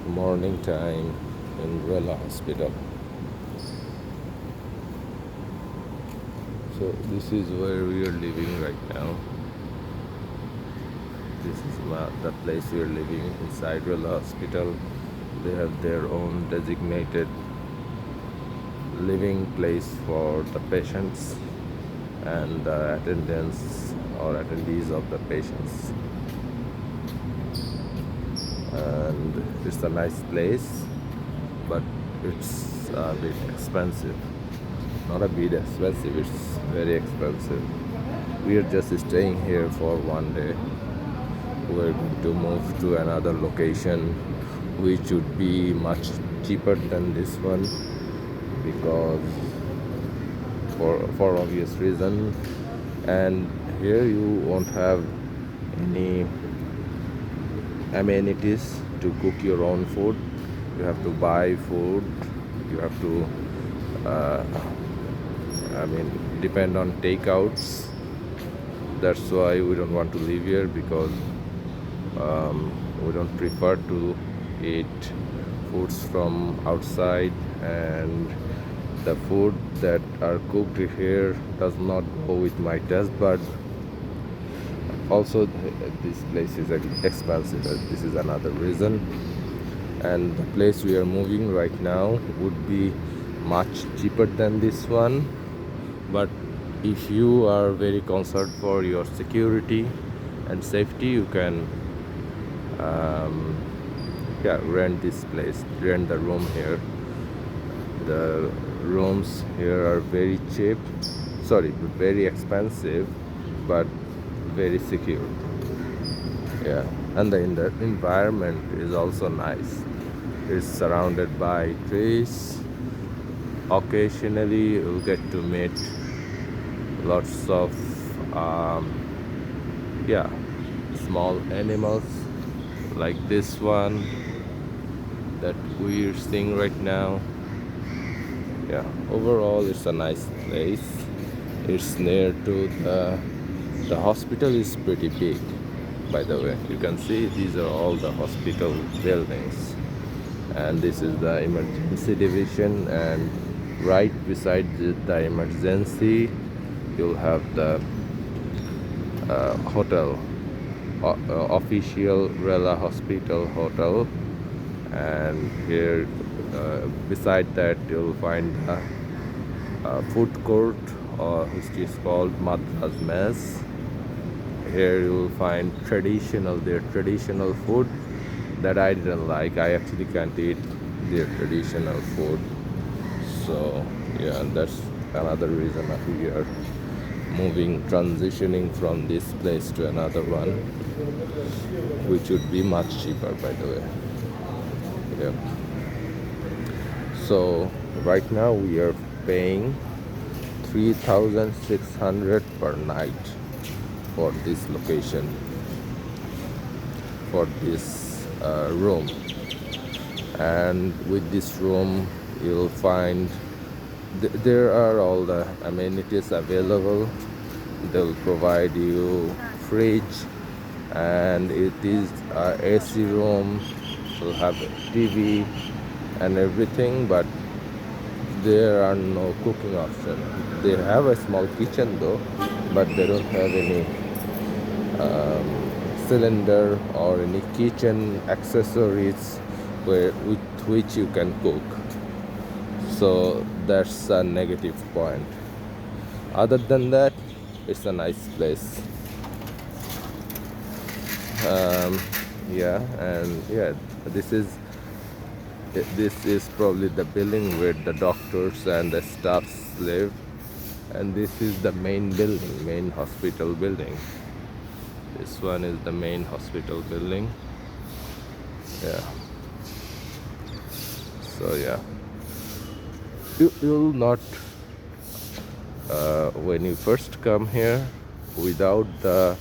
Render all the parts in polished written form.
morning time in Rela Hospital. So this is where we are living right now. This is the place we are living inside Rela Hospital. They have their own designated living place for the patients and the attendants or attendees of the patients. And it's a nice place, but it's a bit expensive. Not a bit expensive, it's very expensive. We are just staying here for one day. We're going to move to another location which would be much cheaper than this one, because for obvious reason. And here you won't have any amenities to cook your own food. You have to buy food. You have to depend on takeouts. That's why we don't want to live here, because we don't prefer to eat foods from outside, and the food that are cooked here does not go with my taste. But also this place is expensive. This is another reason. And the place we are moving right now would be much cheaper than this one. But if you are very concerned for your security and safety, you can rent this place, rent the room here. The rooms here are very cheap, very expensive, but very secure. Yeah, and the environment is also nice. It's surrounded by trees. Occasionally you'll get to meet lots of small animals like this one that we're seeing right now. Yeah, overall it's a nice place. It's near to the hospital is pretty big, by the way. You can see these are all the hospital buildings, and this is the emergency division, and right beside the emergency you'll have the hotel, official Rela Hospital hotel. And here beside that you'll find a food court, which is called Madras Mess. Here you'll find their traditional food that I didn't like. I actually can't eat their traditional food. So yeah, that's another reason we are transitioning from this place to another one, which would be much cheaper, by the way. Yeah. So right now we are paying 3,600 per night for this location, for this room. And with this room you'll find there are all the amenities available. They'll provide you fridge, and it is a AC room. Will have a TV and everything, but there are no cooking options. They have a small kitchen though, but they don't have any cylinder or any kitchen accessories with which you can cook. So that's a negative point. Other than that, it's a nice place. This is probably the building where the doctors and the staffs live, and this is the main hospital building. This one is the main hospital building. Yeah. So yeah, you'll not when you first come here without the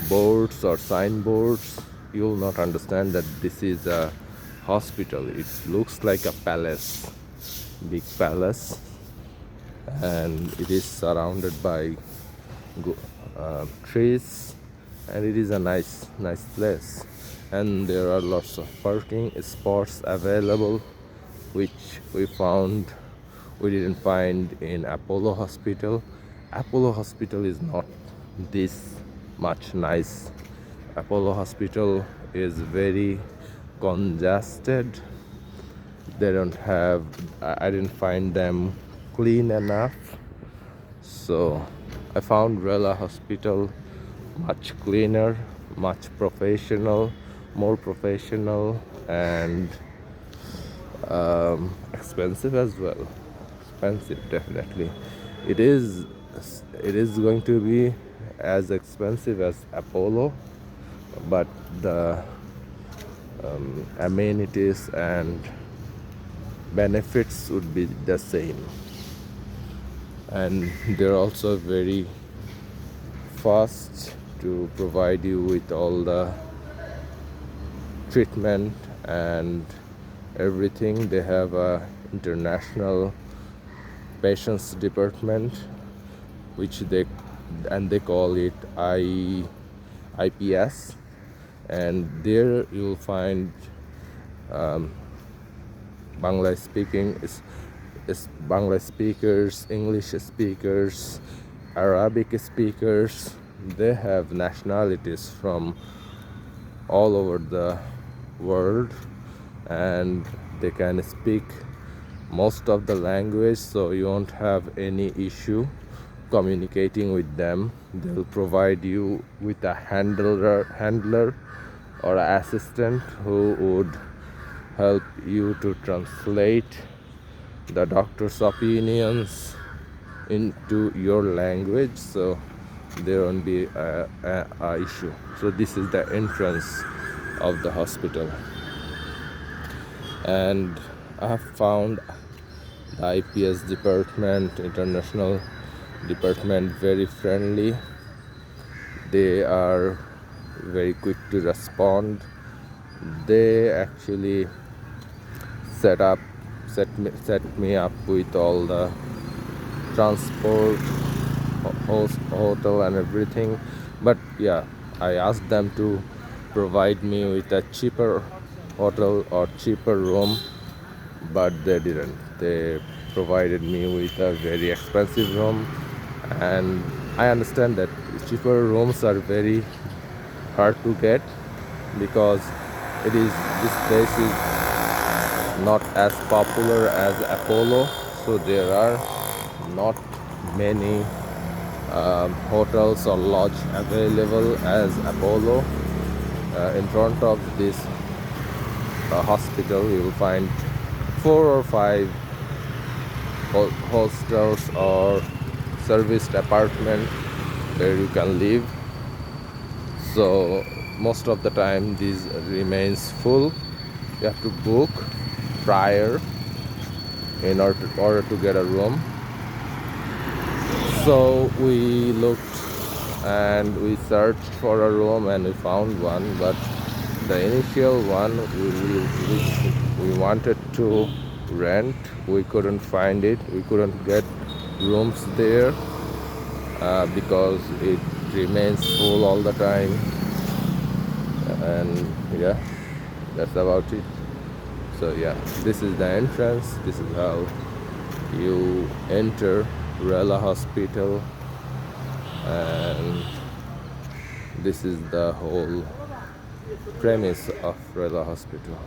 boards or signboards, you'll not understand that this is a hospital. It looks like a palace, big palace, and it is surrounded by trees and it is a nice place, and there are lots of parking spots available, which we didn't find in Apollo Hospital. Apollo Hospital is not this much nice. Apollo Hospital is very congested. They don't have, I didn't find them clean enough. So I found Rela Hospital much cleaner, much professional, more professional, and expensive as well. Expensive, definitely. It is. It is going to be as expensive as Apollo, but the amenities and benefits would be the same. And they're also very fast to provide you with all the treatment and everything. They have a international patients department, which they call it IPS, and there you'll find Bangla speaking is Bangla speakers, English speakers, Arabic speakers. They have nationalities from all over the world, and they can speak most of the language, so you won't have any issue communicating with them. They'll provide you with a handler or assistant who would help you to translate the doctor's opinions into your language, so there won't be a issue. So this is the entrance of the hospital, and I have found the IPS department, international department, very friendly. They are very quick to respond. They actually set me up with all the transport, hotel and everything. But yeah, I asked them to provide me with a cheaper hotel or cheaper room, but they didn't. They provided me with a very expensive room, and I understand that cheaper rooms are very hard to get because this place is not as popular as Apollo, so there are not many hotels or lodge available as Apollo. In front of this hospital, you will find 4 or 5 hostels or serviced apartment where you can live. So most of the time this remains full. You have to book prior in order to get a room. So we looked and we searched for a room and we found one, but the initial one we wanted to rent, we couldn't find it. We couldn't get rooms there because it remains full all the time. And yeah, that's about it. So yeah, this is the entrance. This is how you enter Rela Hospital, and this is the whole premise of Rela Hospital.